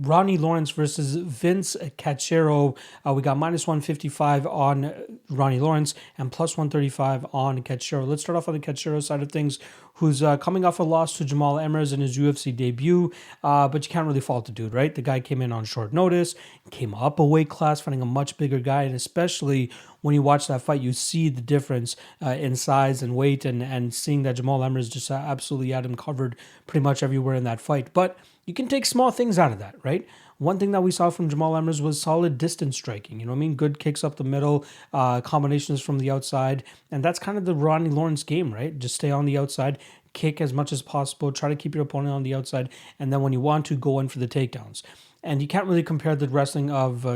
Ronnie Lawrence versus Vince Cachero. We got minus 155 on Ronnie Lawrence and plus 135 on Cachero. Let's start off on the Cachero side of things, who's coming off a loss to Jamal Emmers in his UFC debut, but you can't really fault the dude, right? The guy came in on short notice, came up a weight class, fighting a much bigger guy, and especially when you watch that fight, you see the difference in size and weight, and seeing that Jamal Emmers just absolutely had him covered pretty much everywhere in that fight. But you can take small things out of that, right? One thing that we saw from Jamal Emmers was solid distance striking. You know what I mean? Good kicks up the middle, combinations from the outside. And that's kind of the Ronnie Lawrence game, right? Just stay on the outside, kick as much as possible, try to keep your opponent on the outside. And then when you want to, go in for the takedowns. And you can't really compare the wrestling of Jamal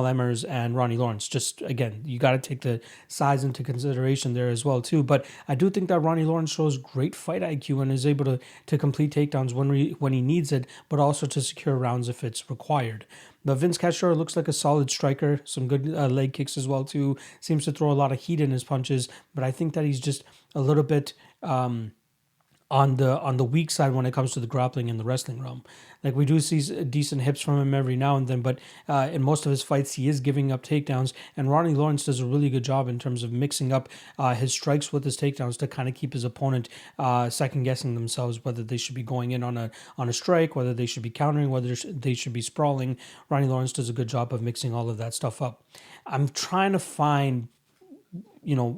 Emmers and Ronnie Lawrence. Just again, you got to take the size into consideration there as well too. But I do think that Ronnie Lawrence shows great fight IQ and is able to complete takedowns when he needs it, but also to secure rounds if it's required. But Vince Cachero looks like a solid striker, some good leg kicks as well too. Seems to throw a lot of heat in his punches, but I think that he's just a little bit on the weak side when it comes to the grappling in the wrestling realm. Like, we do see decent hips from him every now and then, but in most of his fights, he is giving up takedowns, and Ronnie Lawrence does a really good job in terms of mixing up his strikes with his takedowns to kind of keep his opponent second-guessing themselves whether they should be going in on a strike, whether they should be countering, whether they should be sprawling. Ronnie Lawrence does a good job of mixing all of that stuff up. I'm trying to find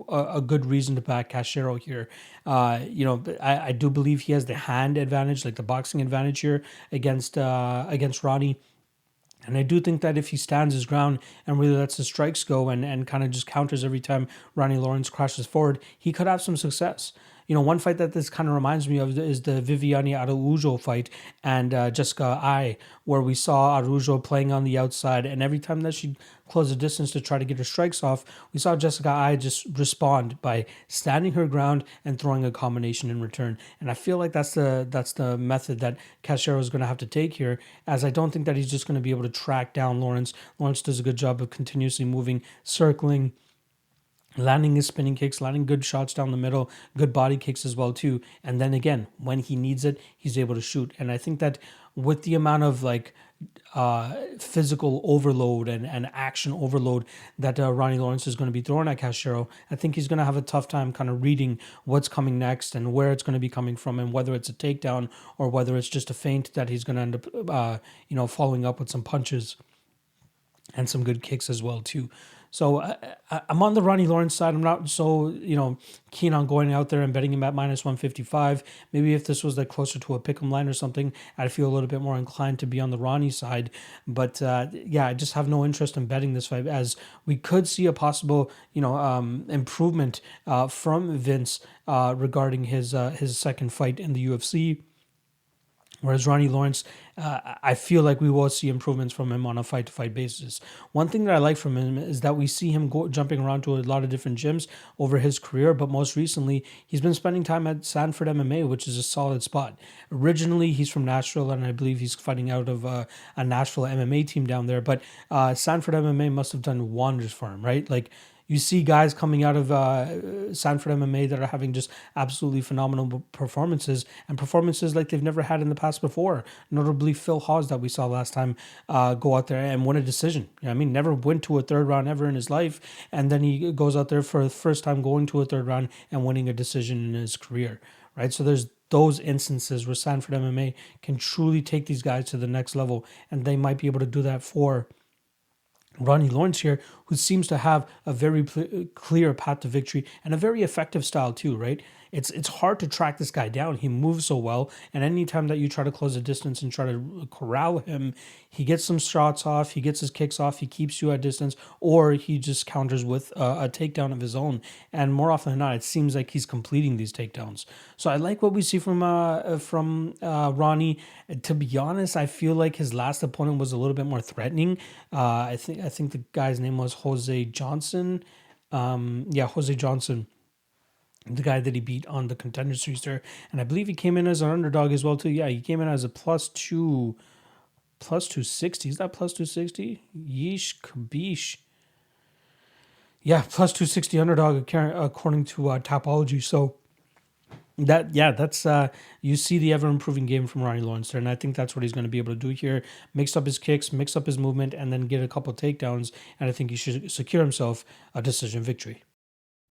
a good reason to back Cachero here. I do believe he has the hand advantage, like the boxing advantage here against Ronnie. And I do think that if he stands his ground and really lets his strikes go and kind of just counters every time Ronnie Lawrence crashes forward, he could have some success. One fight that this kind of reminds me of is the Viviane Araujo fight and Jessica Ai, where we saw Araujo playing on the outside, and every time that she closed the distance to try to get her strikes off, we saw Jessica Ai just respond by standing her ground and throwing a combination in return. And I feel like that's the method that Cachero is going to have to take here, as I don't think that he's just going to be able to track down Lawrence. Lawrence does a good job of continuously moving, circling, landing his spinning kicks, landing good shots down the middle, good body kicks as well too. And then again, when he needs it, he's able to shoot. And I think that with the amount of physical overload and action overload that Ronnie Lawrence is going to be throwing at Cachero, I think he's going to have a tough time kind of reading what's coming next and where it's going to be coming from, and whether it's a takedown or whether it's just a feint that he's going to end up following up with some punches and some good kicks as well too. So I'm on the Ronnie Lawrence side. I'm not so keen on going out there and betting him at minus 155. Maybe if this was closer to a pick'em line or something, I'd feel a little bit more inclined to be on the Ronnie side. But I just have no interest in betting this fight, as we could see a possible improvement from Vince regarding his second fight in the UFC. Whereas Ronnie Lawrence, I feel like we will see improvements from him on a fight-to-fight basis. One thing that I like from him is that we see him jumping around to a lot of different gyms over his career, but most recently, he's been spending time at Sanford MMA, which is a solid spot. Originally, he's from Nashville, and I believe he's fighting out of a Nashville MMA team down there, but Sanford MMA must have done wonders for him, right? Like, you see guys coming out of Sanford MMA that are having just absolutely phenomenal performances, and performances like they've never had in the past before. Notably, Phil Hawes, that we saw last time, go out there and win a decision. Never went to a third round ever in his life, and then he goes out there for the first time going to a third round and winning a decision in his career, right? So there's those instances where Sanford MMA can truly take these guys to the next level, and they might be able to do that for Ronnie Lawrence here, who seems to have a very clear path to victory and a very effective style too, right? It's hard to track this guy down. He moves so well, and anytime that you try to close the distance and try to corral him, he gets some shots off, he gets his kicks off, he keeps you at distance, or he just counters with a takedown of his own. And more often than not, it seems like he's completing these takedowns. So I like what we see from Ronnie. To be honest, I feel like his last opponent was a little bit more threatening. I think the guy's name was Jose Johnson. Jose Johnson, the guy that he beat on the Contender Series there. And I believe he came in as an underdog as well too. Yeah, he came in as a plus 260. Is that plus 260? Yeesh, kabish. Yeah, plus 260 underdog according to Tapology. So That's you see the ever improving game from Ronnie Lawrence there, and I think that's what he's going to be able to do here. Mix up his kicks, mix up his movement, and then get a couple takedowns. And I think he should secure himself a decision victory.